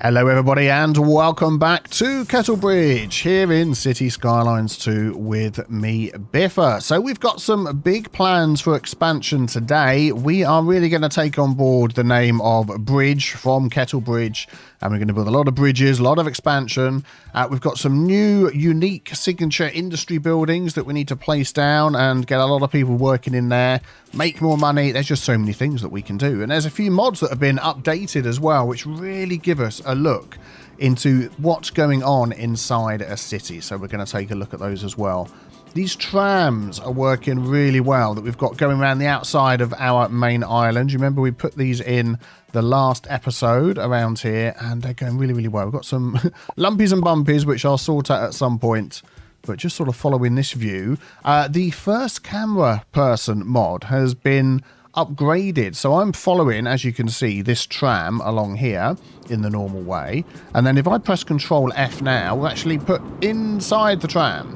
Hello everybody and welcome back to Kettlebridge here in Cities Skylines 2 with me, Biffa. So we've got some big plans for expansion today. We are really going to take on board the name of Bridge from Kettlebridge, and we're going to build a lot of bridges, a lot of expansion. We've got some new unique signature industry buildings that we need to place down and get a lot of people working in there, make more money. There's just so many things that we can do, and there's a few mods that have been updated as well, which really give us a look into what's going on inside a city. So we're going to take a look at those as well. These trams are working really well that we've got going around the outside of our main island. You remember we put these in the last episode around here, and they're going really well. We've got some lumpies and bumpies which I'll sort out at some point, but just sort of following this view. The first camera person mod has been upgraded, so I'm following, as you can see, this tram along here in the normal way, and then if I press Control F now, we'll actually put inside the tram.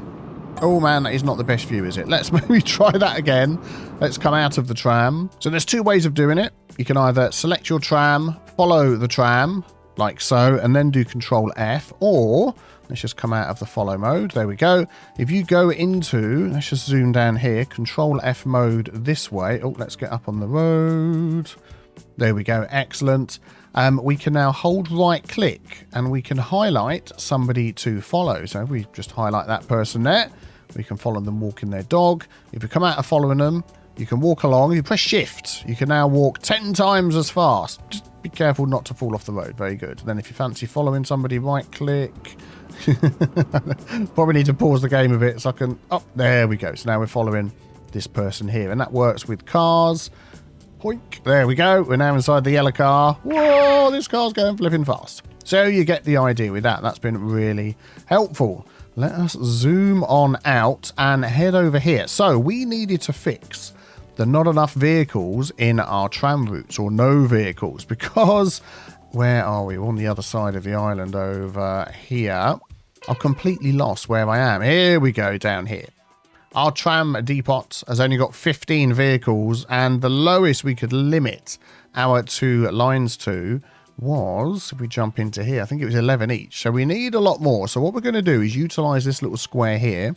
Oh man, that is not the best view, is it? Let's maybe try that again. Let's come out of the tram. So there's two ways of doing it. You can either select your tram, follow the tram like so, and then do Control F, or let's just come out of the follow mode. There we go. If you go into, let's just zoom down here, Control F mode this way. Oh, let's get up on the road. There we go. Excellent. We can now hold right click and we can highlight somebody to follow. So if we just highlight that person there, we can follow them walking their dog. If you come out of following them, you can walk along. If you press shift, you can now walk 10 times as fast. Just be careful not to fall off the road. Very good. Then if you fancy following somebody, right click. Probably need to pause the game a bit so I can... Oh, there we go. So now we're following this person here, and that works with cars. Hoink. There we go. We're now inside the yellow car. Whoa, this car's going flipping fast. So you get the idea with that. That's been really helpful. Let us zoom on out and head over here. So we needed to fix the not enough vehicles in our tram routes, or no vehicles, because where are we? We're on the other side of the island over here. I've completely lost where I am. Here we go, down here. Our tram depot has only got 15 vehicles, and the lowest we could limit our two lines to was, if we jump into here, I think it was 11 each. So we need a lot more. So what we're going to do is utilize this little square here.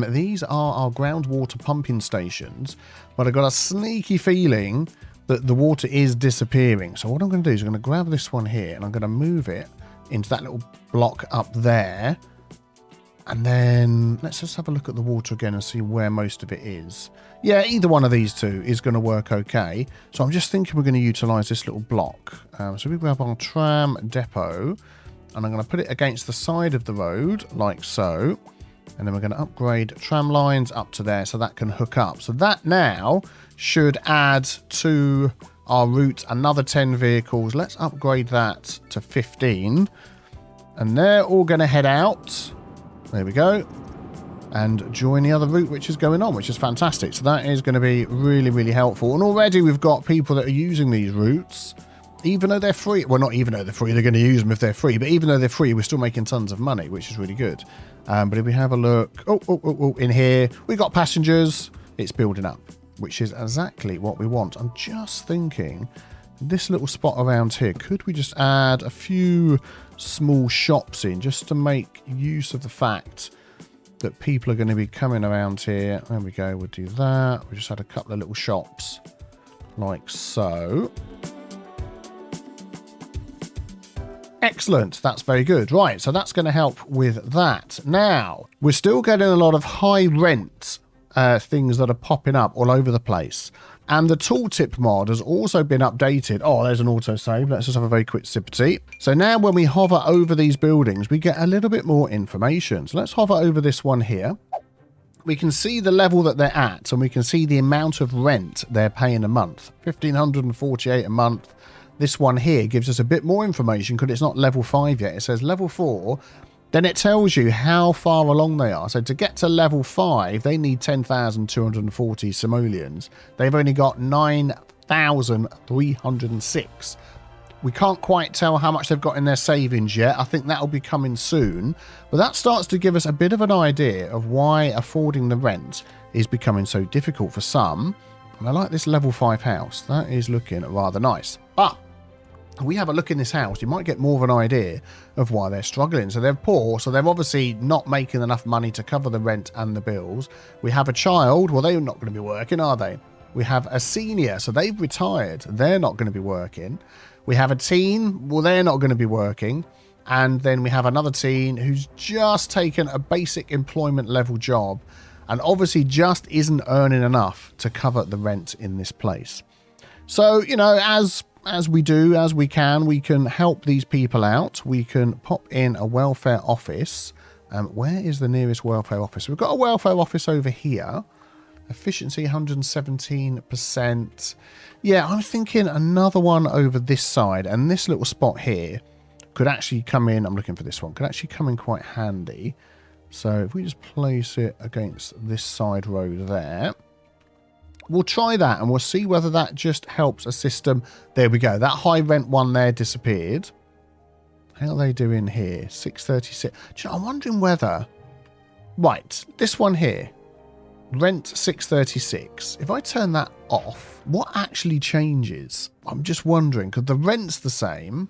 These are our groundwater pumping stations, but I've got a sneaky feeling that the water is disappearing. So what I'm going to do is I'm going to grab this one here and I'm going to move it into that little block up there. And then let's just have a look at the water again and see where most of it is. Yeah, either one of these two is going to work okay. So I'm just thinking we're going to utilize this little block. So we grab our tram depot and I'm going to put it against the side of the road like so. And then we're going to upgrade tram lines up to there so that can hook up. So that now should add to our route another 10 vehicles. Let's upgrade that to 15. And they're all going to head out. There we go. And join the other route which is going on, which is fantastic. So that is going to be really helpful. And already we've got people that are using these routes, even though they're free. Well, not even though they're free, they're going to use them if they're free. But even though they're free, we're still making tons of money, which is really good. But if we have a look, in here, we got passengers. It's building up, which is exactly what we want. I'm just thinking, this little spot around here, could we just add a few small shops in just to make use of the fact that people are going to be coming around here? There we go, we'll do that. We just had a couple of little shops like so. Excellent, that's very good. Right, so that's going to help with that. Now, we're still getting a lot of high rent things that are popping up all over the place. And the tooltip mod has also been updated. Oh, there's an autosave. Let's just have a very quick sip of tea. So now when we hover over these buildings, we get a little bit more information. So let's hover over this one here. We can see the level that they're at, and we can see the amount of rent they're paying a month. 1,548 a month. This one here gives us a bit more information because it's not level 5 yet. It says level 4. Then it tells you how far along they are. So to get to level 5, they need 10,240 simoleons. They've only got 9,306. We can't quite tell how much they've got in their savings yet. I think that'll be coming soon. But that starts to give us a bit of an idea of why affording the rent is becoming so difficult for some. And I like this level 5 house. That is looking rather nice. But we have a look in this house, you might get more of an idea of why they're struggling. So they're poor, so they're obviously not making enough money to cover the rent and the bills. We have a child, well, they're not going to be working, are they? We have a senior, so they've retired, they're not going to be working. We have a teen, well, they're not going to be working. And then we have another teen who's just taken a basic employment level job and obviously just isn't earning enough to cover the rent in this place. So, you know, as we do, as we can help these people out. We can pop in a welfare office. Where is the nearest welfare office? We've got a welfare office over here. Efficiency 117%. Yeah, I'm thinking another one over this side. And this little spot here could actually come in. I'm looking for this one. Could actually come in quite handy. So if we just place it against this side road there. We'll try that and we'll see whether that just helps a system. There we go. That high rent one there disappeared. How are they doing here? 636. Do you know, I'm wondering whether... Right, this one here. Rent 636. If I turn that off, what actually changes? I'm just wondering, because the rent's the same.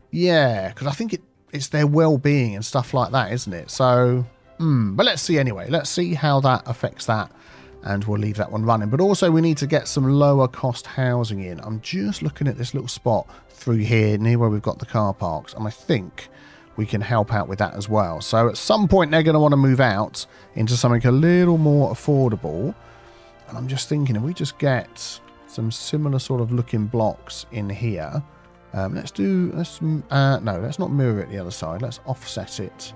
Yeah, because I think it's their well-being and stuff like that, isn't it? So, but let's see anyway. Let's see how that affects that. And we'll leave that one running. But also we need to get some lower cost housing in. I'm just looking at this little spot through here near where we've got the car parks. And I think we can help out with that as well. So at some point they're going to want to move out into something a little more affordable. And I'm just thinking if we just get some similar sort of looking blocks in here. Let's not mirror it the other side. Let's offset it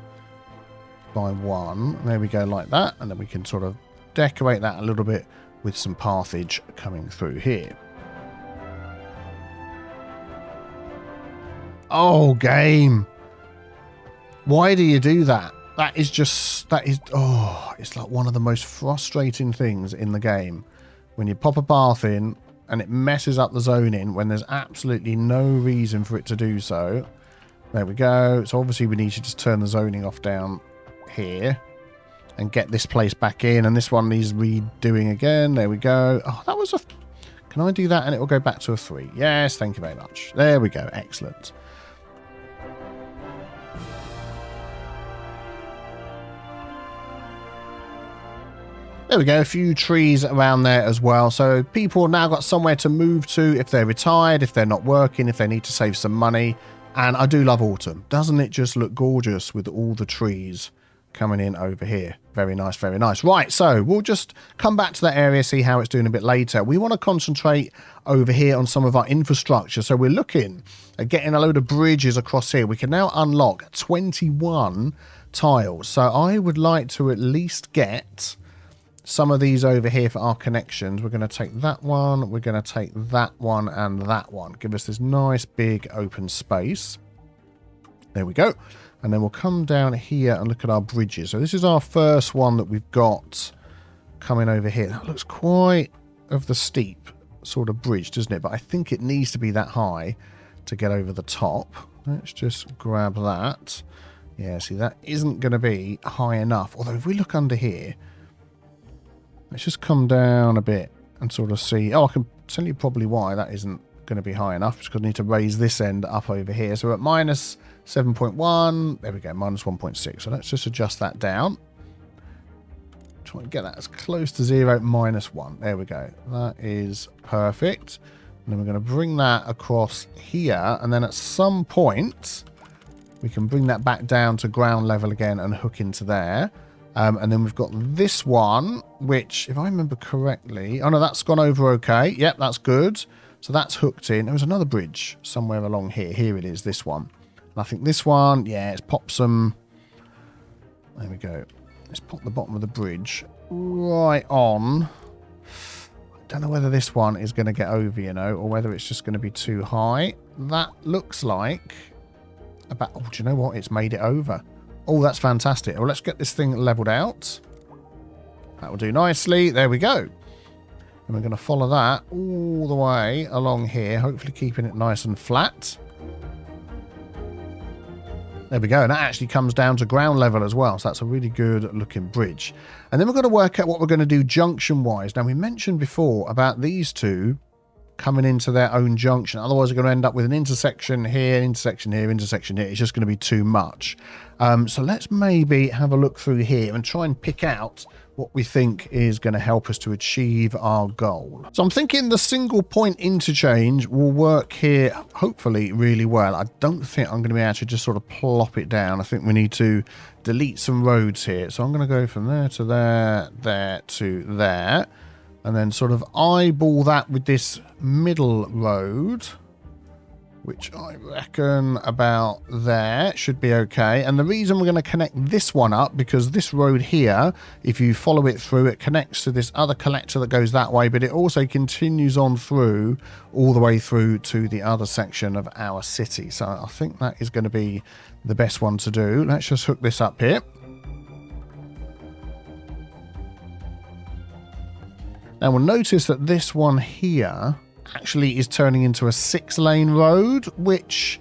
by 1. There we go, like that. And then we can sort of decorate that a little bit with some pathage coming through here. Oh, game. Why do you do that? It's like one of the most frustrating things in the game. When you pop a path in and it messes up the zoning when there's absolutely no reason for it to do so. There we go. So obviously we need to just turn the zoning off down here. And get this place back in. And this one needs redoing again. There we go. Oh, that was a... Can I do that and it will go back to a 3? Yes, thank you very much. There we go. Excellent. There we go. A few trees around there as well. So people have now got somewhere to move to if they're retired, if they're not working, if they need to save some money. And I do love autumn. Doesn't it just look gorgeous with all the trees coming in over here? Very nice, very nice. Right, so we'll just come back to that area, see how it's doing a bit later. We want to concentrate over here on some of our infrastructure. So we're looking at getting a load of bridges across here. We can now unlock 21 tiles. So I would like to at least get some of these over here for our connections. We're going to take that one. We're going to take that one and that one. Give us this nice big open space. There we go. And then we'll come down here and look at our bridges. So this is our first one that we've got coming over here. That looks quite of the steep sort of bridge, doesn't it? But I think it needs to be that high to get over the top. Let's just grab that. Yeah, see, that isn't going to be high enough. Although if we look under here, let's just come down a bit and sort of see. Oh, I can tell you probably why that isn't going to be high enough. It's because I need to raise this end up over here. So we're at minus 7.1. There we go, minus 1.6. So let's just adjust that down. Try and get that as close to 0, minus 1. There we go. That is perfect. And then we're going to bring that across here. And then at some point, we can bring that back down to ground level again and hook into there. And then we've got this one, which, if I remember correctly... Oh, no, that's gone over okay. Yep, that's good. So that's hooked in. There was another bridge somewhere along here. Here it is, this one. And I think this one, yeah, it's popped some... There we go. Let's pop the bottom of the bridge right on. I don't know whether this one is going to get over, you know, or whether it's just going to be too high. That looks like... about... Oh, do you know what? It's made it over. Oh, that's fantastic. Well, let's get this thing leveled out. That will do nicely. There we go. And we're going to follow that all the way along here, hopefully keeping it nice and flat. There we go. And that actually comes down to ground level as well. So that's a really good looking bridge. And then we're going to work out what we're going to do junction-wise. Now, we mentioned before about these two coming into their own junction. Otherwise, we're going to end up with an intersection here, intersection here, intersection here. It's just going to be too much. So let's maybe have a look through here and try and pick out what we think is going to help us to achieve our goal. So I'm thinking the single point interchange will work here, hopefully, really well. I don't think I'm going to be able to just sort of plop it down. I think we need to delete some roads here. So I'm going to go from there to there, there to there, and then sort of eyeball that with this middle road, which I reckon about there should be okay. And the reason we're going to connect this one up, because this road here, if you follow it through, it connects to this other collector that goes that way, but it also continues on through all the way through to the other section of our city. So I think that is going to be the best one to do. Let's just hook this up here. Now we'll notice that this one here actually is turning into a 6-lane road, which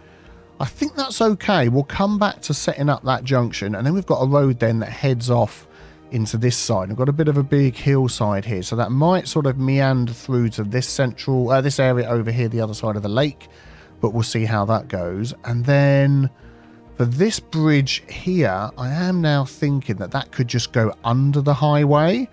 I think that's okay. We'll come back to setting up that junction, and then we've got a road then that heads off into this side. We've got a bit of a big hillside here, so that might sort of meander through to this central, this area over here, the other side of the lake, but we'll see how that goes. And then for this bridge here, I am now thinking that that could just go under the highway,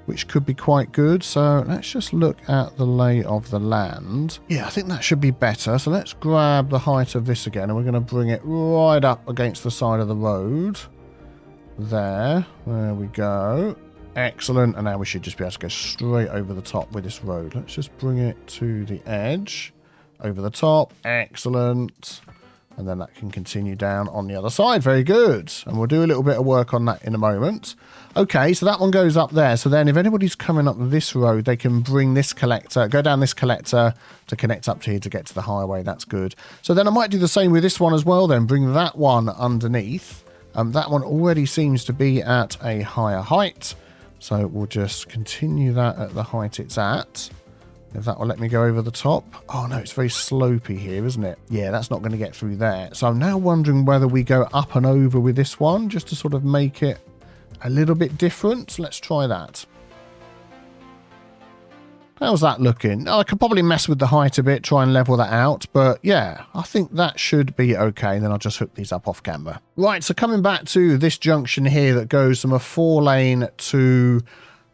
which could be quite good. So let's just look at the lay of the land. Yeah, I think that should be better. So let's grab the height of this again, and we're going to bring it right up against the side of the road. There we go. Excellent. And now we should just be able to go straight over the top with this road. Let's just bring it to the edge, over the top. Excellent. And then that can continue down on the other side. Very good. And we'll do a little bit of work on that in a moment. Okay, so that one goes up there. So then if anybody's coming up this road, they can bring this collector, go down this collector to connect up to here to get to the highway. That's good. So then I might do the same with this one as well then. Bring that one underneath. That one already seems to be at a higher height. So we'll just continue that at the height it's at. If that will let me go over the top. Oh no, it's very slopey here, isn't it? Yeah, that's not going to get through there. So I'm now wondering whether we go up and over with this one, just to sort of make it a little bit different. Let's try that. How's that looking? I could probably mess with the height a bit, try and level that out. But yeah, I think that should be okay. Then I'll just hook these up off camera. Right, so coming back to this junction here that goes from a 4-lane to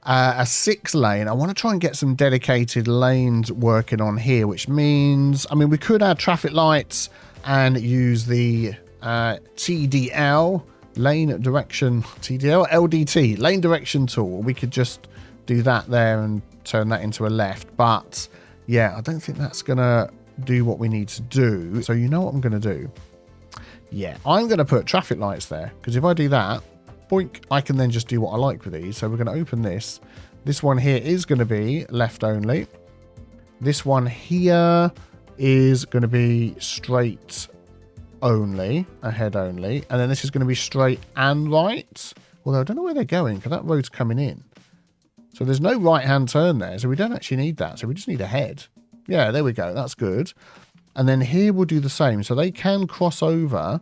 a 6-lane, I want to try and get some dedicated lanes working on here, which means, I mean, we could add traffic lights and use the TDL, lane direction, TDL, LDT, lane direction tool. We could just do that there and turn that into a left. But yeah, I don't think that's going to do what we need to do. So you know what I'm going to do? Yeah, I'm going to put traffic lights there, because if I do that, boink, I can then just do what I like with these. So we're going to open this. This one here is going to be left only. This one here is going to be straight only, ahead only. And then this is going to be straight and right. Although I don't know where they're going, because that road's coming in. So there's no right-hand turn there. So we don't actually need that. So we just need ahead. Yeah, there we go. That's good. And then here we'll do the same. So they can cross over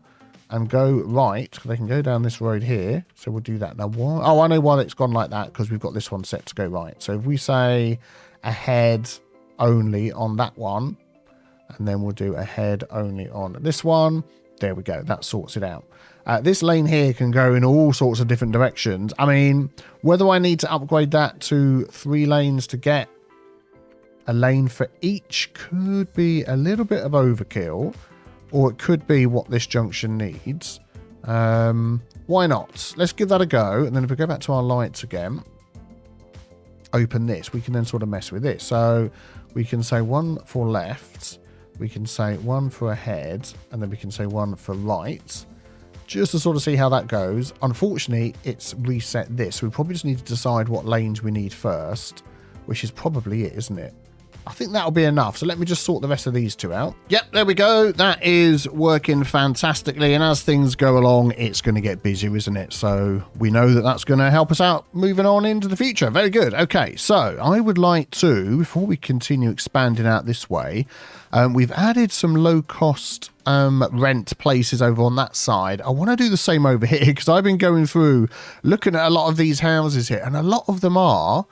and go right. They can go down this road here. So we'll do that. Now, why? Oh, I know why it's gone like that, because we've got this one set to go right. So if we say ahead only on that one, and then we'll do ahead only on this one. There we go. That sorts it out. This lane here can go in all sorts of different directions. I mean, whether I need to upgrade that to 3 lanes to get a lane for each could be a little bit of overkill. Or it could be what this junction needs. Why not? Let's give that a go. And then if we go back to our lights again, open this, we can then sort of mess with this. So we can say 1 for left. We can say 1 for ahead. And then we can say 1 for right. Just to sort of see how that goes. Unfortunately, it's reset this. We probably just need to decide what lanes we need first, which is probably it, isn't it? I think that'll be enough. So let me just sort the rest of these two out. Yep, there we go. That is working fantastically. And as things go along, it's going to get busier, isn't it? So we know that that's going to help us out moving on into the future. Very good. Okay, so I would like to, before we continue expanding out this way, we've added some low-cost rent places over on that side. I want to do the same over here, because I've been going through, looking at a lot of these houses here, and a lot of them are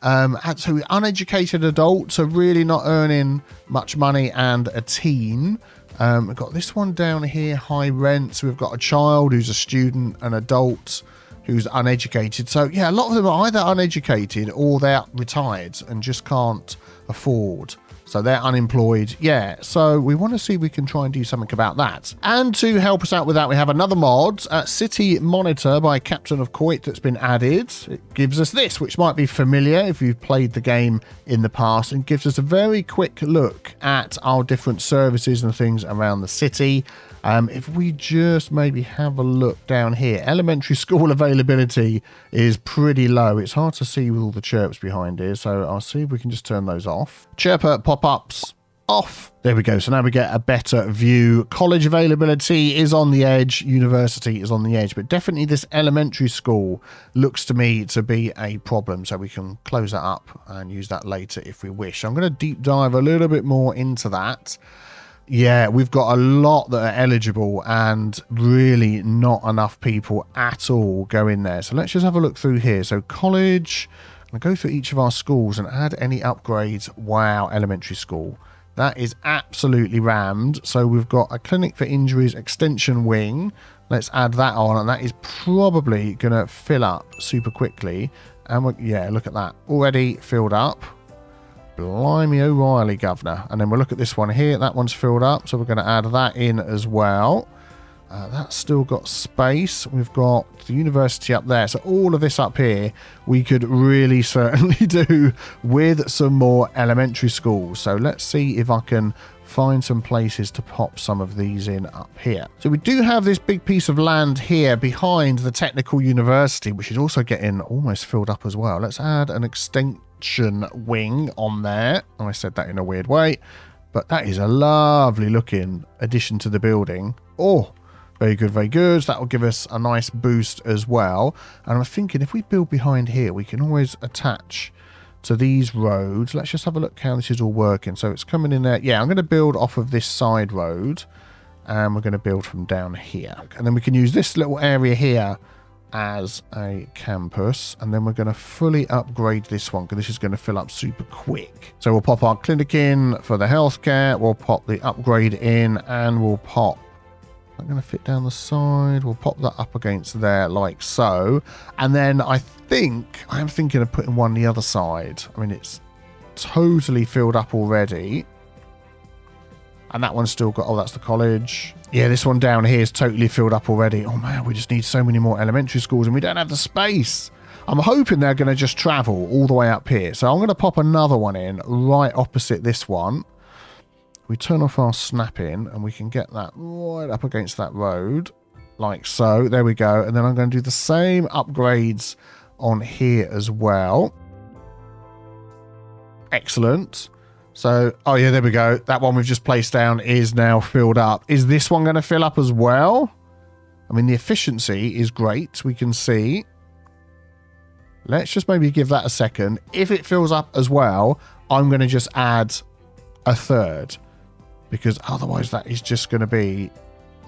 So uneducated adults are really not earning much money, and a teen. We've got this one down here, high rent. So we've got a child who's a student, an adult who's uneducated. So yeah, a lot of them are either uneducated or they're retired and just can't afford. So they're unemployed. Yeah, so we want to see if we can try and do something about that. And to help us out with that, we have another mod, City Monitor by Captain of Coit, that's been added. It gives us this, which might be familiar if you've played the game in the past, and gives us a very quick look at our different services and things around the city. If we just maybe have a look down here, elementary school availability is pretty low. It's hard to see with all the chirps behind here, so I'll see if we can just turn those off. Chirper pop-ups off. There we go. So now we get a better view. College availability is on the edge. University is on the edge, but definitely this elementary school looks to me to be a problem. So we can close that up and use that later if we wish. I'm going to deep dive a little bit more into that. Yeah, we've got a lot that are eligible and really not enough people at all go in there. So let's just have a look through here. So college, I'll go through each of our schools and add any upgrades. Wow, elementary school. That is absolutely rammed. So we've got a clinic for injuries extension wing. Let's add that on, and that is probably going to fill up super quickly. And yeah, look at that. Already filled up. Blimey O'Reilly, governor. And then we'll look at this one here. That one's filled up, so we're going to add that in as well. That's still got space. We've got the university up there. So all of this up here, we could really certainly do with some more elementary schools. So let's see if I can find some places to pop some of these in up here. So we do have this big piece of land here behind the technical university, which is also getting almost filled up as well. Let's add an extension wing on there. I said that in a weird way, but that is a lovely looking addition to the building. Oh, very good, very good. That will give us a nice boost as well. And I'm thinking if we build behind here, we can always attach to these roads. Let's just have a look how this is all working. So it's coming in there. Yeah, I'm going to build off of this side road, and we're going to build from down here. And then we can use this little area here as a campus, and then we're going to fully upgrade this one because this is going to fill up super quick. So we'll pop our clinic in for the healthcare, we'll pop the upgrade in, and we'll pop, I'm going to fit down the side, we'll pop that up against there like so. And then I'm thinking of putting one on the other side. I mean, it's totally filled up already. And that one's still got, oh, that's the college. Yeah, this one down here is totally filled up already. Oh man, we just need so many more elementary schools and we don't have the space. I'm hoping they're going to just travel all the way up here. So I'm going to pop another one in right opposite this one. We turn off our snapping and we can get that right up against that road. Like so. There we go. And then I'm going to do the same upgrades on here as well. Excellent. So, oh yeah, there we go. That one we've just placed down is now filled up. Is this one going to fill up as well? I mean, the efficiency is great. We can see. Let's just maybe give that a second. If it fills up as well, I'm going to just add a third, because otherwise that is just going to be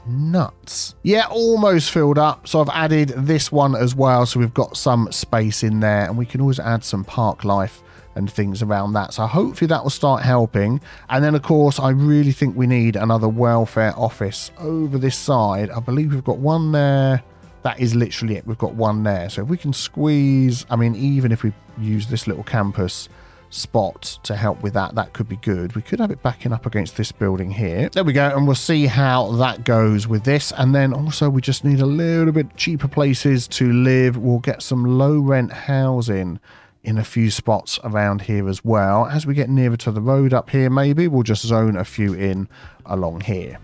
nuts. Yeah, almost filled up. So I've added this one as well. So we've got some space in there, and we can always add some park life and things around that. So hopefully that will start helping. And then of course I really think we need another welfare office over this side. I believe we've got one there. That is literally it. We've got one there. So if we can squeeze, I mean, even if we use this little campus spot to help with that, that could be good. We could have it backing up against this building here. There we go. And we'll see how that goes with this. And then also we just need a little bit cheaper places to live. We'll get some low rent housing in a few spots around here as well. As we get nearer to the road up here, maybe we'll just zone a few in along here.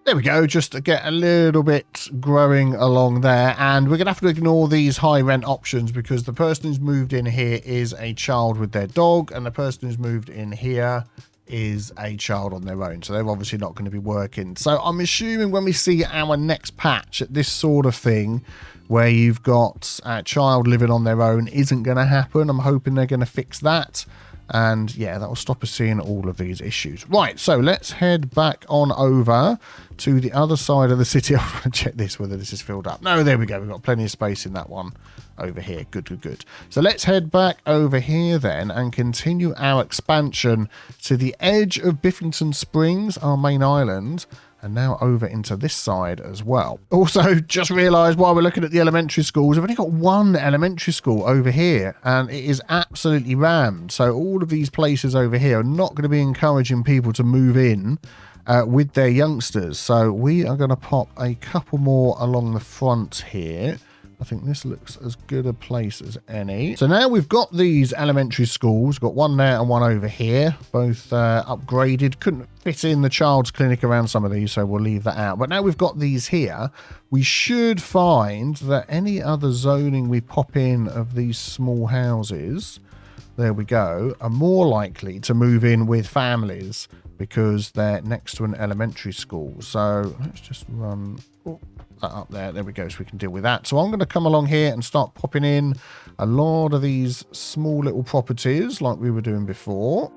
There we go, just to get a little bit growing along there. And we're going to have to ignore these high rent options because the person who's moved in here is a child with their dog, and the person who's moved in here is a child on their own. So they're obviously not going to be working. So I'm assuming when we see our next patch at this sort of thing, where you've got a child living on their own, isn't going to happen. I'm hoping they're going to fix that. And yeah, that will stop us seeing all of these issues. Right, so let's head back on over to the other side of the city. I want to check this, whether this is filled up. No, there we go. We've got plenty of space in that one over here. Good, good, good. So let's head back over here then and continue our expansion to the edge of Biffington Springs, our main island. And now over into this side as well. Also, just realised while we're looking at the elementary schools, I've only got one elementary school over here, and it is absolutely rammed. So all of these places over here are not going to be encouraging people to move in with their youngsters. So we are going to pop a couple more along the front here. I think this looks as good a place as any. So now we've got these elementary schools. Got one there and one over here. Both upgraded. Couldn't fit in the child's clinic around some of these, so we'll leave that out. But now we've got these here. We should find that any other zoning we pop in of these small houses, there we go, are more likely to move in with families because they're next to an elementary school. So let's just run that up there. There we go, so we can deal with that. So I'm going to come along here and start popping in a lot of these small little properties like we were doing before.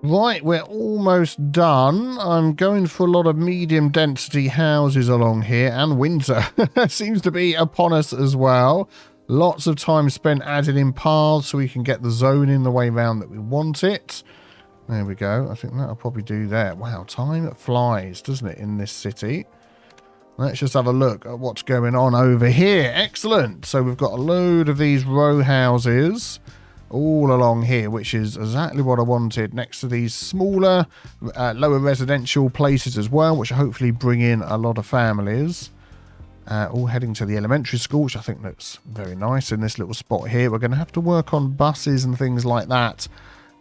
Right, we're almost done. I'm going for a lot of medium density houses along here, and winter seems to be upon us as well. Lots of time spent adding in paths so we can get the zone in the way around that we want it. There we go. I think that'll probably do there. Wow, time flies, doesn't it, in this city? Let's just have a look at what's going on over here. Excellent. So we've got a load of these row houses all along here, which is exactly what I wanted, next to these smaller, lower residential places as well, which hopefully bring in a lot of families. All heading to the elementary school, which I think looks very nice in this little spot here. We're going to have to work on buses and things like that,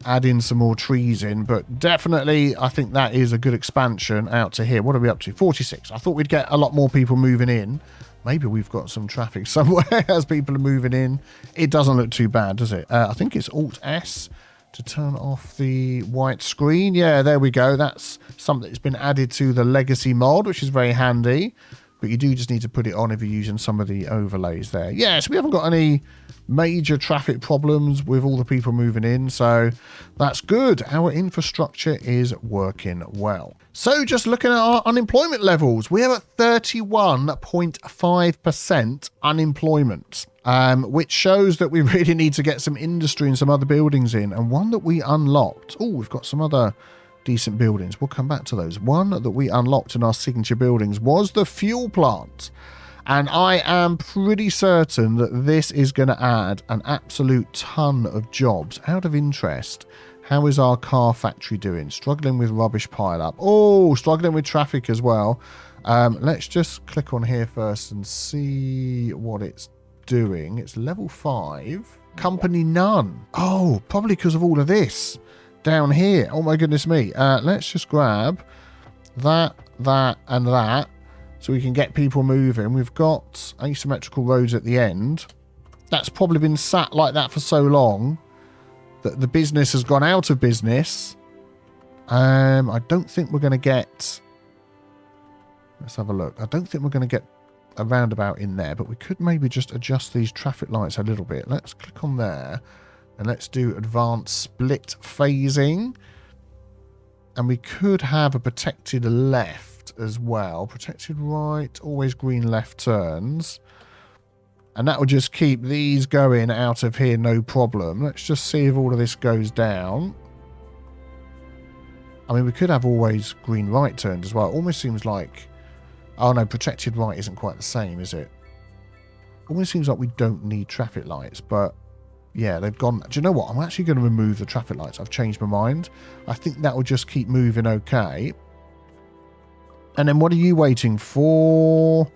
add in some more trees in, but definitely I think that is a good expansion out to here. What are we up to? 46. I thought we'd get a lot more people moving in. Maybe we've got some traffic somewhere as people are moving in. It doesn't look too bad, does it? I think it's Alt-S to turn off the white screen. Yeah, there we go. That's something that's been added to the legacy mod, which is very handy. But you do just need to put it on if you're using some of the overlays there. Yeah, so we haven't got any major traffic problems with all the people moving in, so that's good. Our infrastructure is working well. So just looking at our unemployment levels, we are at 31.5% unemployment, which shows that we really need to get some industry and some other buildings in. And one that we unlocked, oh, we've got some other decent buildings. We'll come back to those. One that we unlocked in our signature buildings was the fuel plant. And I am pretty certain that this is going to add an absolute ton of jobs. Out of interest, how is our car factory doing? Struggling with rubbish pile up. Oh, struggling with traffic as well. Let's just click on here first and see what it's doing. It's level 5. Company none. Oh, probably because of all of this down here. Oh my goodness me. Let's just grab that, and that, so we can get people moving. We've got asymmetrical roads at the end. That's probably been sat like that for so long that the business has gone out of business. I don't think we're going to get... Let's have a look. I don't think we're going to get a roundabout in there, but we could maybe just adjust these traffic lights a little bit. Let's click on there. And let's do advanced split phasing. And we could have a protected left as well. Protected right, always green left turns. And that will just keep these going out of here, no problem. Let's just see if all of this goes down. I mean, we could have always green right turned as well. It almost seems like... Oh no, protected right isn't quite the same, is it? Almost seems like we don't need traffic lights, but... Yeah, they've gone... Do you know what? I'm actually going to remove the traffic lights. I've changed my mind. I think that will just keep moving okay. And then what are you waiting for?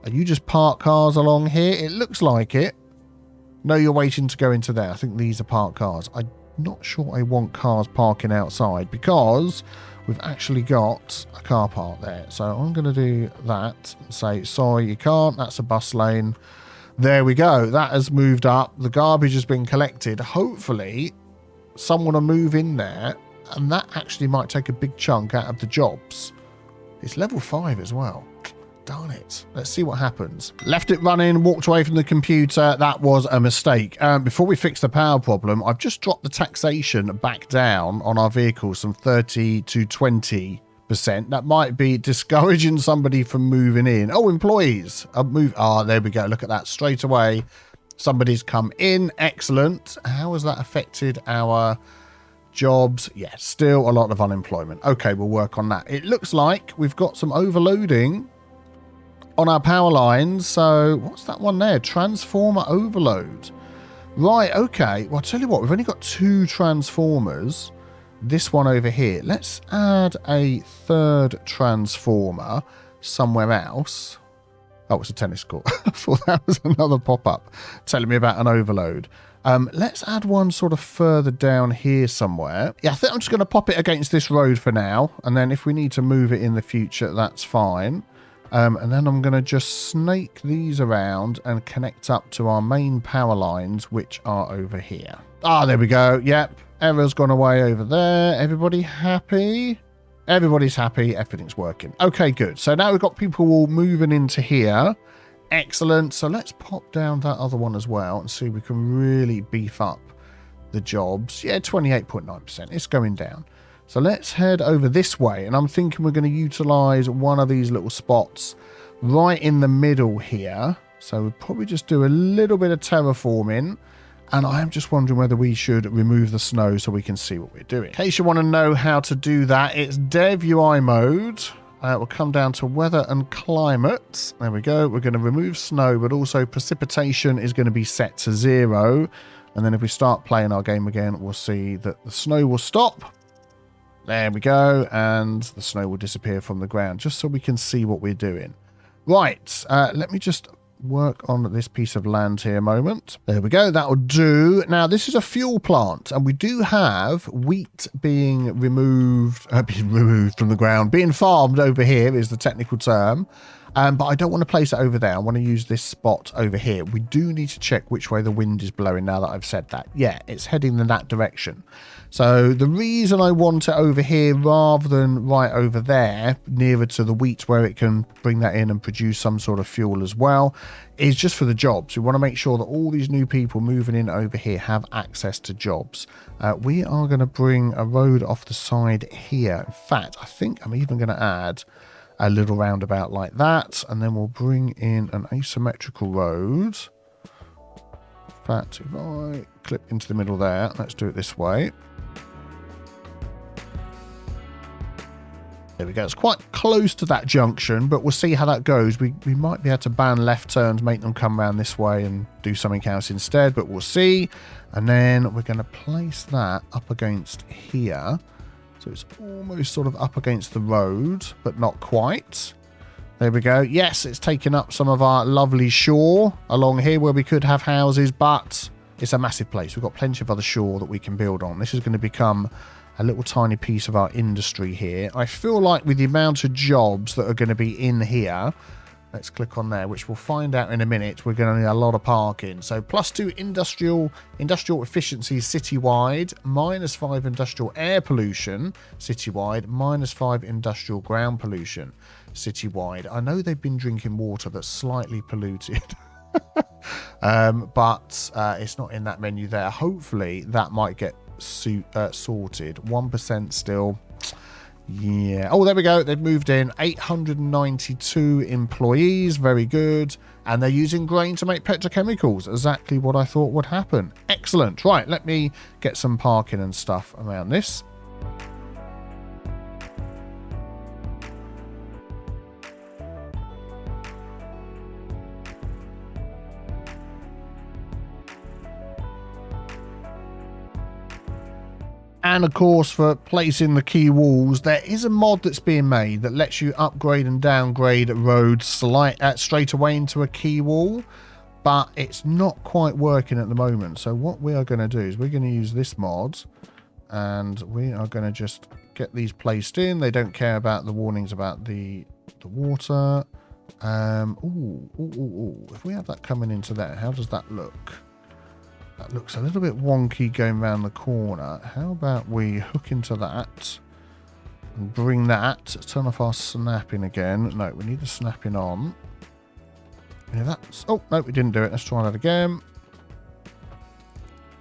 Are you just parked cars along here? It looks like it. No, you're waiting to go into there. I think these are parked cars. I not sure I want cars parking outside because we've actually got a car park there. So I'm going to do that and say, sorry, you can't. That's a bus lane. There we go. That has moved up. The garbage has been collected. Hopefully, someone will move in there, and that actually might take a big chunk out of the jobs. It's level 5 as well. Darn it. Let's see what happens. Left it running, walked away from the computer. That was a mistake. Before we fix the power problem, I've just dropped the taxation back down on our vehicles from 30 to 20%. That might be discouraging somebody from moving in. Oh, employees. There we go. Look at that. Straight away, somebody's come in. Excellent. How has that affected our jobs? Yeah, still a lot of unemployment. Okay, we'll work on that. It looks like we've got some overloading on our power lines. So what's that one there? Transformer overload. Right, okay. Well, I'll tell you what, we've only got 2 transformers. This one over here. Let's add a 3rd transformer somewhere else. Oh, it's a tennis court. I thought that was another pop-up telling me about an overload. Let's add one sort of further down here somewhere. Yeah, I think I'm just going to pop it against this road for now. And then if we need to move it in the future, that's fine. And then I'm going to just snake these around and connect up to our main power lines, which are over here. Ah, there we go. Yep. Error's gone away over there. Everybody happy? Everybody's happy. Everything's working. Okay, good. So now we've got people all moving into here. Excellent. So let's pop down that other one as well and see if we can really beef up the jobs. Yeah, 28.9%. It's going down. So let's head over this way, and I'm thinking we're going to utilize one of these little spots right in the middle here. So we'll probably just do a little bit of terraforming, and I am just wondering whether we should remove the snow so we can see what we're doing. In case you want to know how to do that, it's Dev UI mode. We'll come down to weather and climate. There we go. We're going to remove snow, but also precipitation is going to be set to 0. And then if we start playing our game again, we'll see that the snow will stop. There we go, and the snow will disappear from the ground, just so we can see what we're doing. Right, let me just work on this piece of land here a moment. There we go, that'll do. Now, this is a fuel plant, and we do have wheat being removed from the ground. Being farmed over here is the technical term. But I don't want to place it over there. I want to use this spot over here. We do need to check which way the wind is blowing now that I've said that. Yeah, it's heading in that direction. So the reason I want it over here rather than right over there, nearer to the wheat where it can bring that in and produce some sort of fuel as well, is just for the jobs. We want to make sure that all these new people moving in over here have access to jobs. We are going to bring a road off the side here. In fact, I think I'm even going to add a little roundabout like that, and then we'll bring in an asymmetrical road. In fact, if I clip into the middle there, let's do it this way. There we go. It's quite close to that junction, but we'll see how that goes. We might be able to ban left turns, make them come around this way and do something else instead, but we'll see. And then we're going to place that up against here. So it's almost sort of up against the road, but not quite. There we go. Yes, it's taken up some of our lovely shore along here where we could have houses, but it's a massive place. We've got plenty of other shore that we can build on. This is going to become a little tiny piece of our industry here. I feel like with the amount of jobs that are going to be in here, let's click on there, which we'll find out in a minute, we're going to need a lot of parking. So +2 industrial efficiency citywide, -5 industrial air pollution citywide, -5 industrial ground pollution citywide. I know they've been drinking water that's slightly polluted. But it's not in that menu there. Hopefully that might get sorted. 1% still. Yeah. Oh, there we go. They've moved in 892 employees. Very good. And they're using grain to make petrochemicals. Exactly what I thought would happen. Excellent. Right. Let me get some parking and stuff around this. And of course, for placing the key walls, there is a mod that's being made that lets you upgrade and downgrade roads straight away into a key wall. but it's not quite working at the moment. So what we are going to do is we're going to use this mod, and we are going to just get these placed in. They don't care about the warnings about the water. If we have that coming into there, how does that look? That looks a little bit wonky going around the corner. How about we hook into that and bring that, turn off our snapping again. No, we need the snapping on. Yeah, that's, oh, no, we didn't do it. Let's try that again.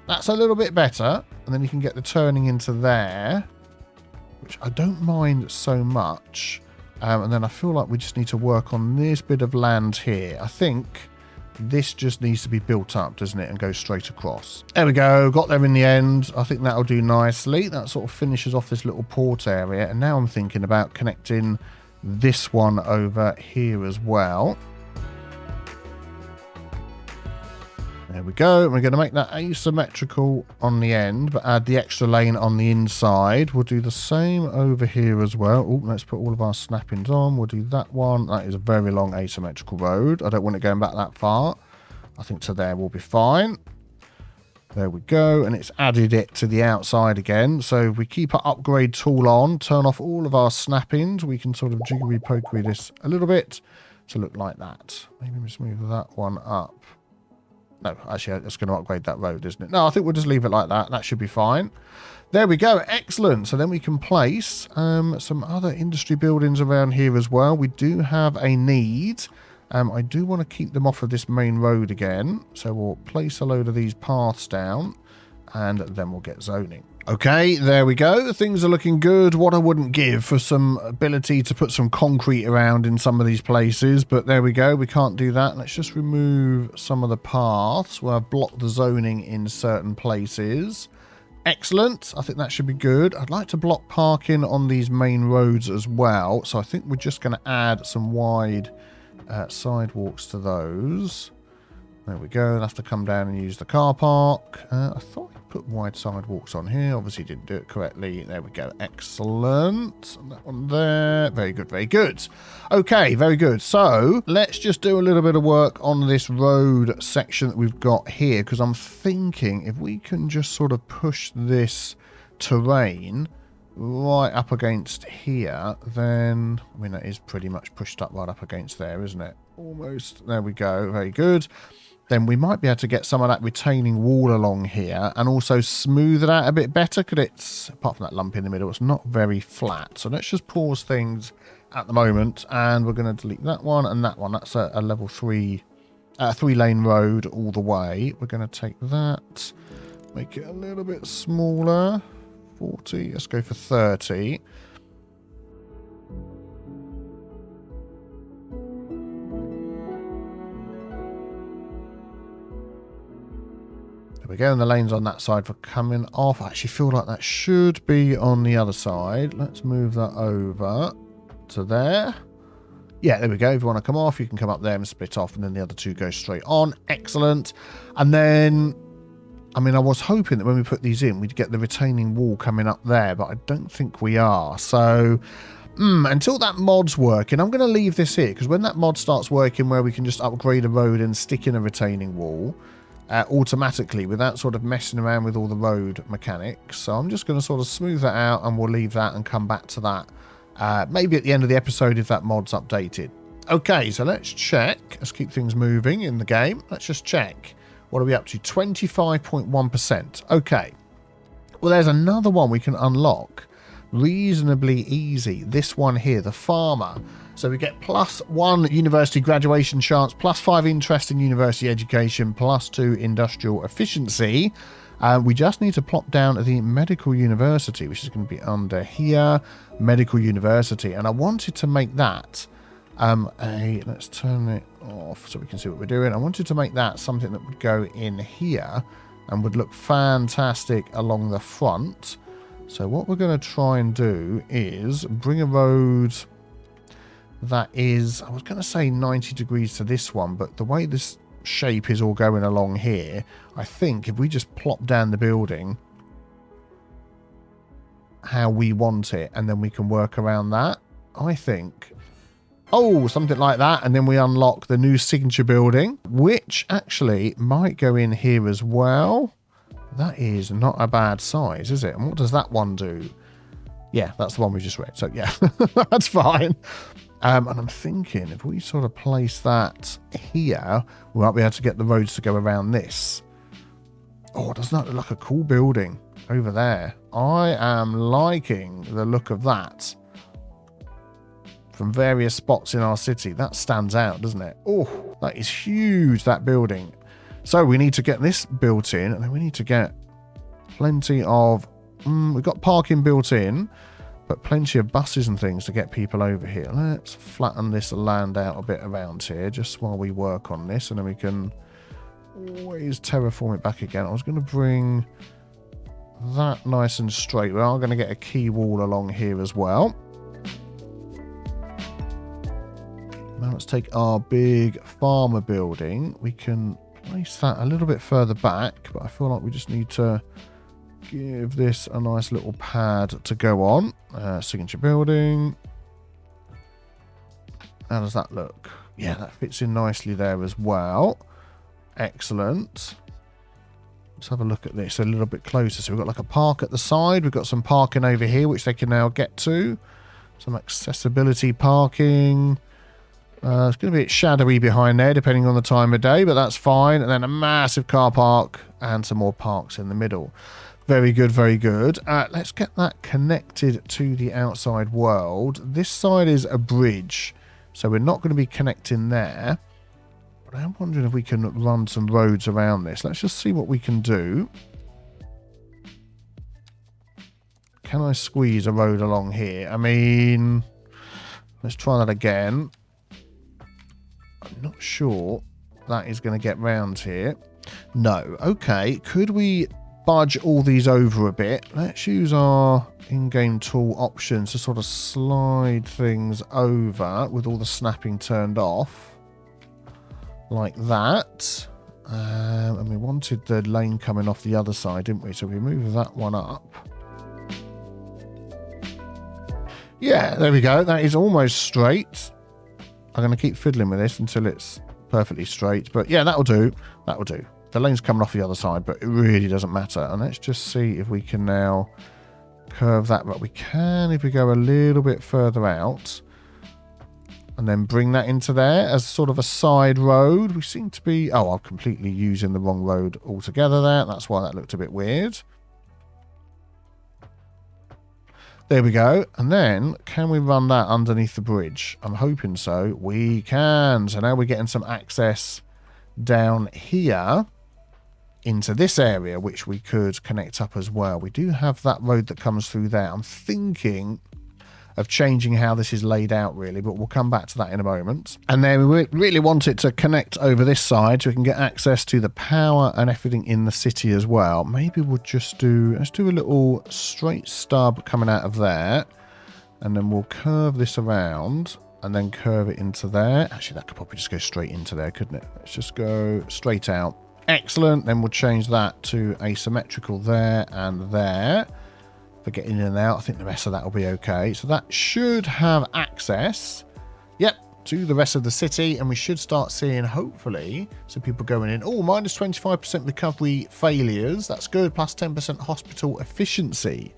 That's a little bit better. And then you can get the turning into there, which I don't mind so much. And then I feel like we just need to work on this bit of land here. I think this just needs to be built up, doesn't it? And go straight across. There we go. Got there in the end. I think that'll do nicely. That sort of finishes off this little port area. And now I'm thinking about connecting this one over here as well. There we go. We're going to make that asymmetrical on the end, but add the extra lane on the inside. We'll do the same over here as well. Oh, let's put all of our snappings on. We'll do that one. That is a very long asymmetrical road. I don't want it going back that far. I think to there will be fine. There we go. And it's added it to the outside again. So if we keep our upgrade tool on, turn off all of our snappings, we can sort of jiggery-pokery this a little bit to look like that. Maybe just move that one up. No, actually, it's going to upgrade that road, isn't it? No, I think we'll just leave it like that. That should be fine. There we go. Excellent. So then we can place some other industry buildings around here as well. We do have a need. I do want to keep them off of this main road again. So we'll place a load of these paths down, and then we'll get zoning. Okay, there we go. Things are looking good. What I wouldn't give for some ability to put some concrete around in some of these places, but there we go. We can't do that. Let's just remove some of the paths where I've blocked the zoning in certain places. Excellent. I think that should be good. I'd like to block parking on these main roads as well, so I think we're just going to add some wide sidewalks to those. There we go. I'll have to come down and use the car park. I thought I put wide sidewalks on here. Obviously didn't do it correctly. There we go. Excellent. And that one there. Very good. Very good. Okay. Very good. So let's just do a little bit of work on this road section that we've got here, because I'm thinking if we can just sort of push this terrain right up against here, then, I mean, that is pretty much pushed up right up against there, isn't it? Almost. There we go. Very good. Then we might be able to get some of that retaining wall along here and also smooth it out a bit better, because it's, apart from that lump in the middle, it's not very flat. So let's just pause things at the moment, and we're going to delete that one and that one. That's a level 3, 3-lane road all the way. We're going to take that, make it a little bit smaller, 40, let's go for 30. There we go, and the lane's on that side for coming off. I actually feel like that should be on the other side. Let's move that over to there. Yeah, there we go. If you want to come off, you can come up there and split off, and then the other two go straight on. Excellent. And then, I mean, I was hoping that when we put these in, we'd get the retaining wall coming up there, but I don't think we are. So, until that mod's working, I'm going to leave this here, because when that mod starts working where we can just upgrade a road and stick in a retaining wall, automatically without sort of messing around with all the road mechanics. So I'm just going to sort of smooth that out, and we'll leave that and come back to that maybe at the end of the episode if that mod's updated. Okay, so let's check. Let's keep things moving in the game. Let's just check. What are we up to? 25.1%. Okay. Well, there's another one we can unlock reasonably easy. This one here, the farmer. So we get +1 university graduation chance, +5 interest in university education, +2 industrial efficiency. We just need to plop down the medical university, which is going to be under here, medical university. And I wanted to make that let's turn it off so we can see what we're doing. I wanted to make that something that would go in here and would look fantastic along the front. So what we're going to try and do is bring a road that is, I was going to say 90 degrees to this one, but the way this shape is all going along here, I think if we just plop down the building how we want it, and then we can work around that, I think Oh, something like that. And then we unlock the new signature building, which actually might go in here as well. That is not a bad size, is it? And what does that one do? Yeah, that's the one we just read. So yeah, that's fine. And I'm thinking if we sort of place that here, we might be able to get the roads to go around this. Oh, doesn't that look like a cool building over there? I am liking the look of that. From various spots in our city. That stands out, doesn't it? Oh, that is huge, that building. So we need to get this built in, and then we need to get plenty of... we've got parking built in, but plenty of buses and things to get people over here. Let's flatten this land out a bit around here just while we work on this, and then we can always terraform it back again. I was going to bring that nice and straight. We are going to get a key wall along here as well. Now let's take our big farmer building. We can place that a little bit further back, but I feel like we just need to give this a nice little pad to go on. Signature building. How does that look? Yeah, that fits in nicely there as well. Excellent. Let's have a look at this a little bit closer. So we've got like a park at the side. We've got some parking over here, which they can now get to. Some accessibility parking. It's going to be a bit shadowy behind there, depending on the time of day, but that's fine. And then a massive car park and some more parks in the middle. Very good, very good. Let's get that connected to the outside world. This side is a bridge, so we're not going to be connecting there. But I'm wondering if we can run some roads around this. Let's just see what we can do. Can I squeeze a road along here? I mean, let's try that again. I'm not sure that is going to get round here. No. Okay. Could we budge all these over a bit? Let's use our in-game tool options to sort of slide things over with all the snapping turned off. Like that. And we wanted the lane coming off the other side, didn't we? So we move that one up. Yeah, there we go. That is almost straight. I'm going to keep fiddling with this until it's perfectly straight. But yeah, that'll do. That'll do. The lane's coming off the other side, but it really doesn't matter. And let's just see if we can now curve that. But we can if we go a little bit further out. And then bring that into there as sort of a side road. We seem to be... Oh, I'm completely using the wrong road altogether there. That's why that looked a bit weird. There we go. And then, can we run that underneath the bridge? I'm hoping so. We can. So now we're getting some access down here into this area, which we could connect up as well. We do have that road that comes through there. I'm thinking of changing how this is laid out, really, but we'll come back to that in a moment. And then we really want it to connect over this side so we can get access to the power and everything in the city as well. Maybe we'll just do... Let's do a little straight stub coming out of there. And then we'll curve this around and then curve it into there. Actually, that could probably just go straight into there, couldn't it? Let's just go straight out. Excellent. Then we'll change that to asymmetrical there and there. For getting in and out, I think the rest of that will be okay. So that should have access, yep, to the rest of the city, and we should start seeing, hopefully, some people going in. Oh, minus 25% recovery failures. That's good. Plus 10% hospital efficiency.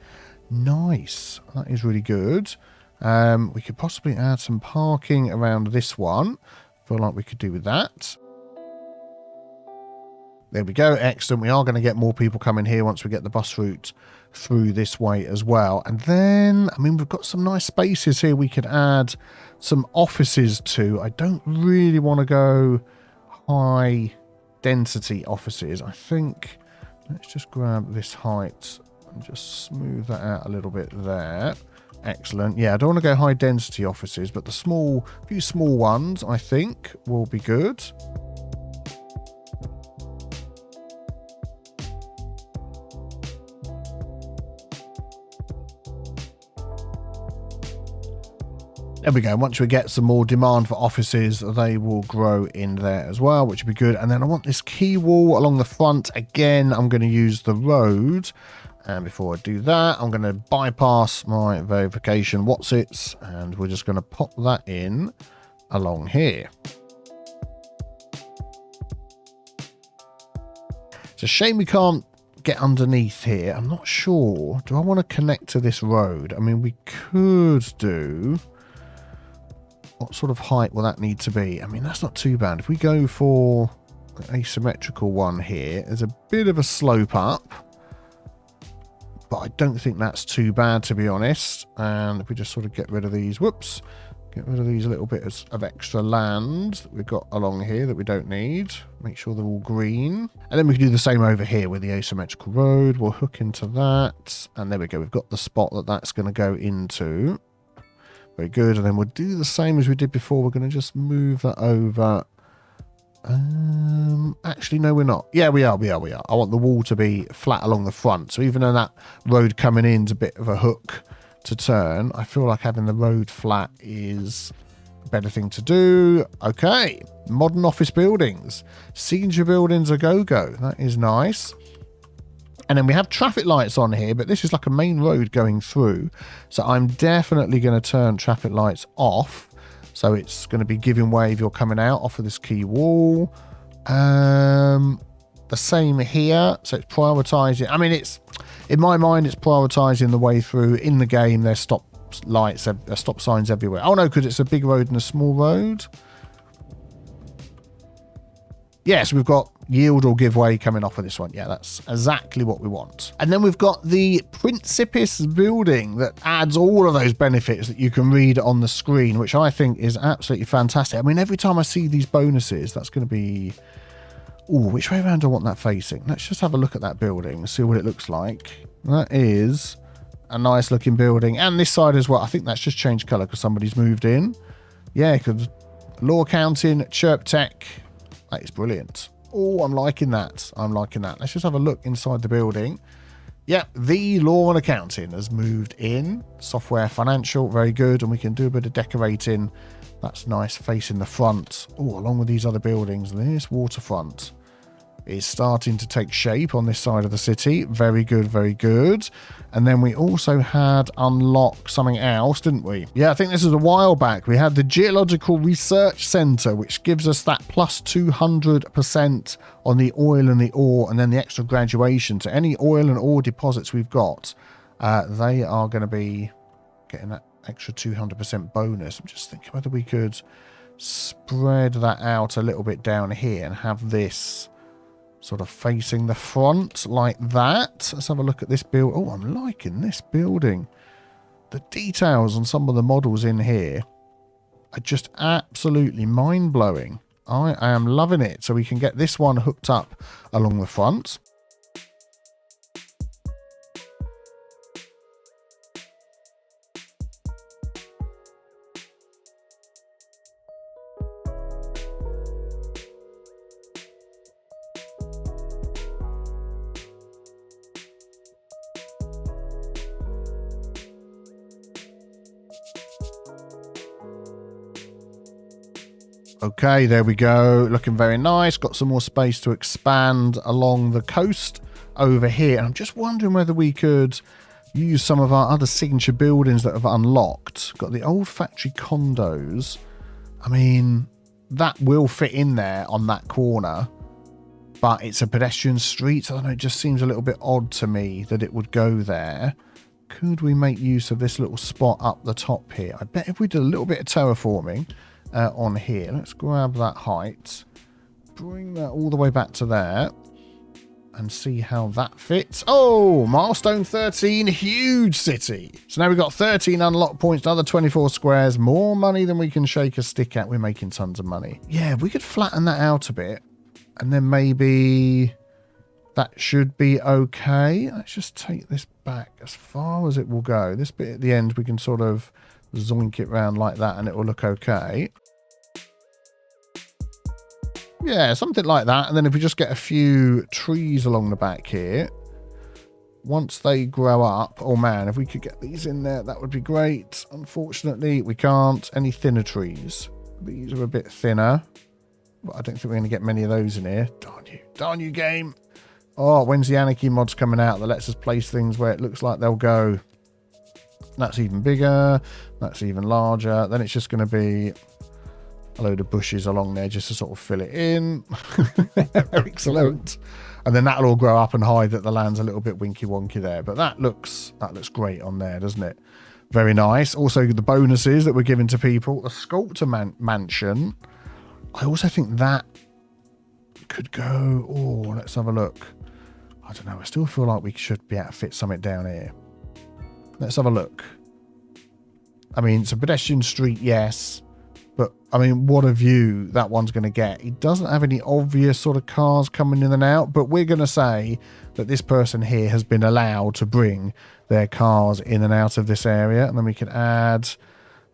Nice. That is really good. We could possibly add some parking around this one. Feel like we could do with that. There we go. Excellent. We are going to get more people coming here once we get the bus route through this way as well. And then, I mean, we've got some nice spaces here we could add some offices to. I don't really want to go high density offices. I think, let's just grab this height and just smooth that out a little bit there. Excellent. Yeah, I don't want to go high density offices, but the few small ones, I think, will be good. There we go. Once we get some more demand for offices, they will grow in there as well, which would be good. And then I want this key wall along the front. Again, I'm going to use the road. And before I do that, I'm going to bypass my verification whatsits. And we're just going to pop that in along here. It's a shame we can't get underneath here. I'm not sure. Do I want to connect to this road? I mean, we could do... What sort of height will that need to be? I mean, that's not too bad. If we go for an asymmetrical one here, there's a bit of a slope up, but I don't think that's too bad, to be honest. And if we just sort of get rid of these, whoops, get rid of these little bits of extra land that we've got along here that we don't need. Make sure they're all green. And then we can do the same over here with the asymmetrical road. We'll hook into that. And there we go. We've got the spot that that's going to go into. Very good. And then we'll do the same as we did before. We're going to just move that over. Actually, no, we're not. Yeah, we are. I want the wall to be flat along the front. So even though that road coming in is a bit of a hook to turn, I feel like having the road flat is a better thing to do. Okay. Modern office buildings. Signature buildings a go-go. That is nice. And then we have traffic lights on here, but this is like a main road going through. So I'm definitely going to turn traffic lights off. So it's going to be giving way if you're coming out off of this key wall. The same here. So it's prioritizing. I mean, it's in my mind, it's prioritizing the way through. In the game, there's stop lights, stop signs everywhere. Oh no, because it's a big road and a small road. Yes, we've got yield or give way coming off of this one. Yeah, that's exactly what we want. And then we've got the Principis building that adds all of those benefits that you can read on the screen, which I think is absolutely fantastic. I mean, every time I see these bonuses, that's going to be... Ooh, which way around do I want that facing? Let's just have a look at that building and see what it looks like. That is a nice looking building. And this side as well. I think that's just changed colour because somebody's moved in. Yeah, because law accounting, chirp tech... That is brilliant. Oh, I'm liking that. I'm liking that. Let's just have a look inside the building. Yeah, the law and accounting has moved in. Software, financial, very good. And we can do a bit of decorating. That's nice, facing the front. Oh, along with these other buildings. This waterfront is starting to take shape on this side of the city. Very good, very good. And then we also had unlock something else, didn't we? Yeah, I think this is a while back. We had the Geological Research Centre, which gives us that plus 200% on the oil and the ore, and then the extra graduation. So any oil and ore deposits we've got, they are going to be getting that extra 200% bonus. I'm just thinking whether we could spread that out a little bit down here and have this sort of facing the front like that. Let's have a look at this build. Oh, I'm liking this building. The details on some of the models in here are just absolutely mind-blowing. I am loving it. So we can get this one hooked up along the front. Okay, there we go. Looking very nice. Got some more space to expand along the coast over here. And I'm just wondering whether we could use some of our other signature buildings that have unlocked. Got the old factory condos. I mean, that will fit in there on that corner. But it's a pedestrian street. I don't know, it just seems a little bit odd to me that it would go there. Could we make use of this little spot up the top here? I bet if we did a little bit of terraforming... on here, let's grab that height, bring that all the way back to there and see how that fits. Oh, milestone 13, huge city. So now we've got 13 unlock points, another 24 squares, more money than we can shake a stick at. We're making tons of money. Yeah, we could flatten that out a bit and then maybe that should be okay. Let's just take this back as far as it will go. This bit at the end, we can sort of zoink it round like that and it will look okay. Yeah, something like that. And then if we just get a few trees along the back here, once they grow up, oh man, if we could get these in there, that would be great. Unfortunately, we can't. Any thinner trees? These are a bit thinner, but I don't think we're going to get many of those in here. Darn you, game. Oh, when's the Anarchy mods coming out that lets us place things where it looks like they'll go? That's even bigger. That's even larger. Then it's just going to be a load of bushes along there just to sort of fill it in. Excellent. And then that'll all grow up and hide that the land's a little bit winky wonky there. But that looks great on there, doesn't it? Very nice. Also, the bonuses that we're giving to people. The sculptor mansion. I also think that could go... Oh, let's have a look. I don't know. I still feel like we should be able to fit something down here. Let's have a look. I mean, it's a pedestrian street, yes. But, I mean, what a view that one's going to get. It doesn't have any obvious sort of cars coming in and out, but we're going to say that this person here has been allowed to bring their cars in and out of this area. And then we can add...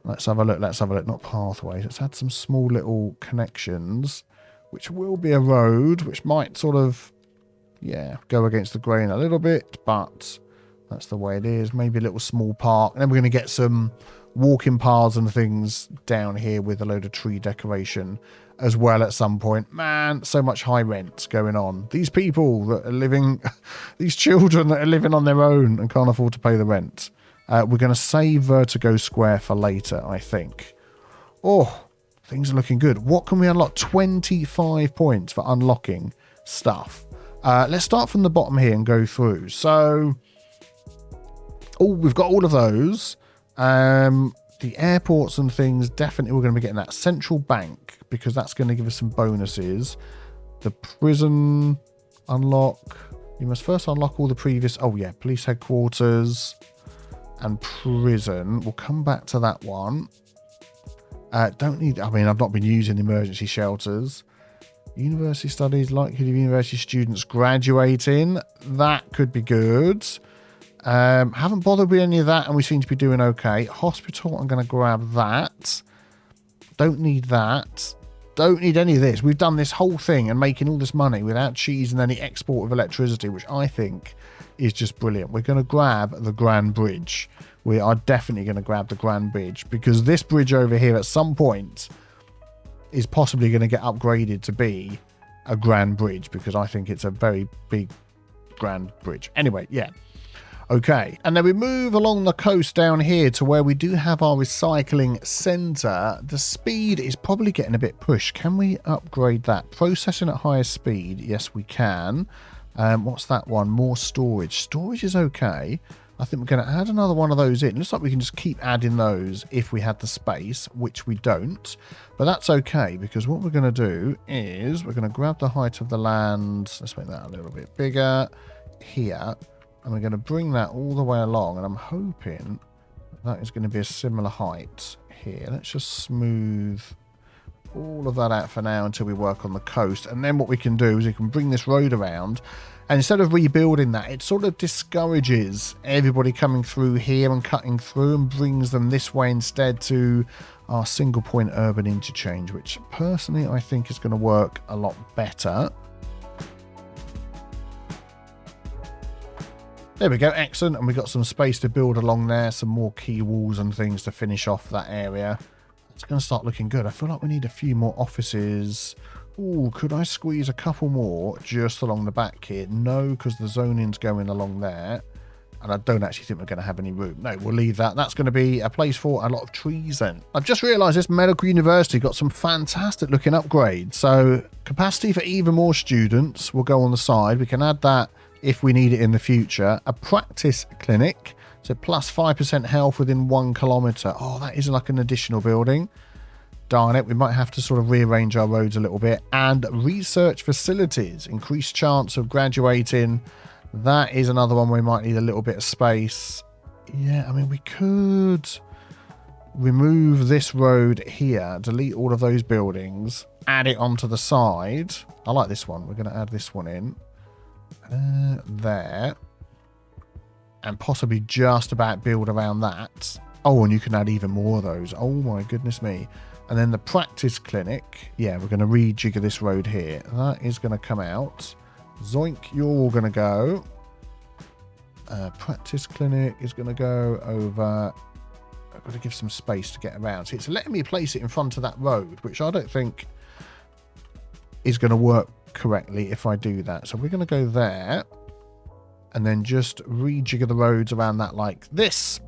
Let's have a look. Let's have a look. Not pathways. Let's add some small little connections, which will be a road, which might sort of, yeah, go against the grain a little bit, but that's the way it is. Maybe a little small park. And then we're going to get some walking paths and things down here with a load of tree decoration as well at some point. Man, so much high rent going on. These people that are living, these children that are living on their own and can't afford to pay the rent. We're going to save Vertigo Square for later, I think. Oh, things are looking good. What can we unlock? 25 points for unlocking stuff. Let's start from the bottom here and go through. So, we've got all of those. The airports and things, definitely we're going to be getting that. Central Bank, because that's going to give us some bonuses. The prison unlock. You must first unlock all the previous... Oh, yeah, police headquarters and prison. We'll come back to that one. Don't need... I mean, I've not been using emergency shelters. University studies, likelihood of university students graduating. That could be good. Haven't bothered with any of that, and we seem to be doing okay. Hospital, I'm going to grab that. Don't need that. Don't need any of this. We've done this whole thing and making all this money without cheesing any export of electricity, which I think is just brilliant. We're going to grab the Grand Bridge. We are definitely going to grab the Grand Bridge, because this bridge over here at some point is possibly going to get upgraded to be a Grand Bridge, because I think it's a very big Grand Bridge. Anyway, yeah. Okay, and then we move along the coast down here to where we do have our recycling centre. The speed is probably getting a bit pushed. Can we upgrade that? Processing at higher speed. Yes, we can. What's that one? More storage. Storage is okay. I think we're going to add another one of those in. Looks like we can just keep adding those if we had the space, which we don't. But that's okay, because what we're going to do is we're going to grab the height of the land. Let's make that a little bit bigger here. And we're going to bring that all the way along. And I'm hoping that is going to be a similar height here. Let's just smooth all of that out for now until we work on the coast. And then what we can do is we can bring this road around. And instead of rebuilding that, it sort of discourages everybody coming through here and cutting through, and brings them this way instead to our single point urban interchange, which personally I think is going to work a lot better. There we go, excellent. And we've got some space to build along there, some more key walls and things to finish off that area. It's going to start looking good. I feel like we need a few more offices. Ooh, could I squeeze a couple more just along the back here? No, because the zoning's going along there. And I don't actually think we're going to have any room. No, we'll leave that. That's going to be a place for a lot of trees then. I've just realised this medical university got some fantastic looking upgrades. So capacity for even more students will go on the side. We can add that if we need it in the future. A practice clinic, so plus 5% health within 1 kilometre. Oh, that is like an additional building. Darn it, we might have to sort of rearrange our roads a little bit. And research facilities, increased chance of graduating. That is another one where we might need a little bit of space. Yeah, I mean, we could remove this road here, delete all of those buildings, add it onto the side. I like this one. We're going to add this one in. There, and possibly just about build around that. Oh, and you can add even more of those. Oh my goodness me. And then the practice clinic, yeah, we're going to rejigger this road here. That is going to come out. Zoink, you're all going to go. Practice clinic is going to go over. I've got to give some space to get around. See, it's letting me place it in front of that road, which I don't think is going to work correctly if I do that. So we're going to go there and then just rejigger the roads around that like this.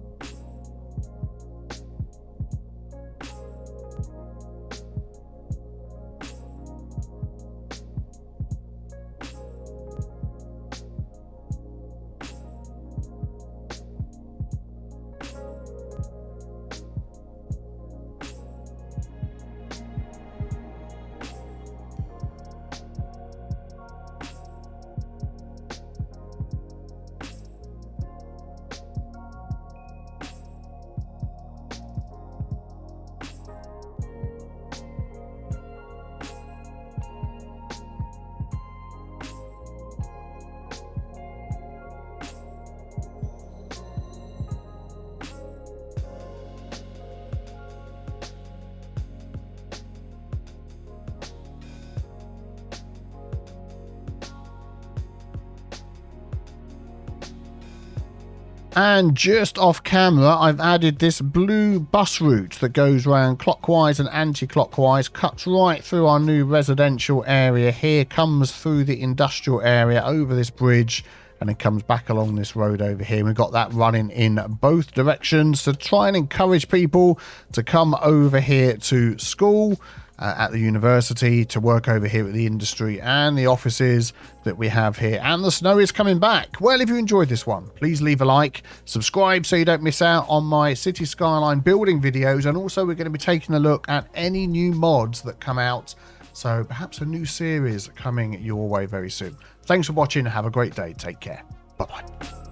And just off camera, I've added this blue bus route that goes around clockwise and anti-clockwise, cuts right through our new residential area here, comes through the industrial area over this bridge, and then comes back along this road over here. We've got that running in both directions to try and encourage people to come over here to school, at the university, to work over here at the industry and the offices that we have here. And the snow is coming back. Well, if you enjoyed this one, please leave a like, subscribe so you don't miss out on my City Skyline building videos, and also we're going to be taking a look at any new mods that come out, so perhaps a new series coming your way very soon. Thanks for watching. Have a great day. Take care. Bye bye.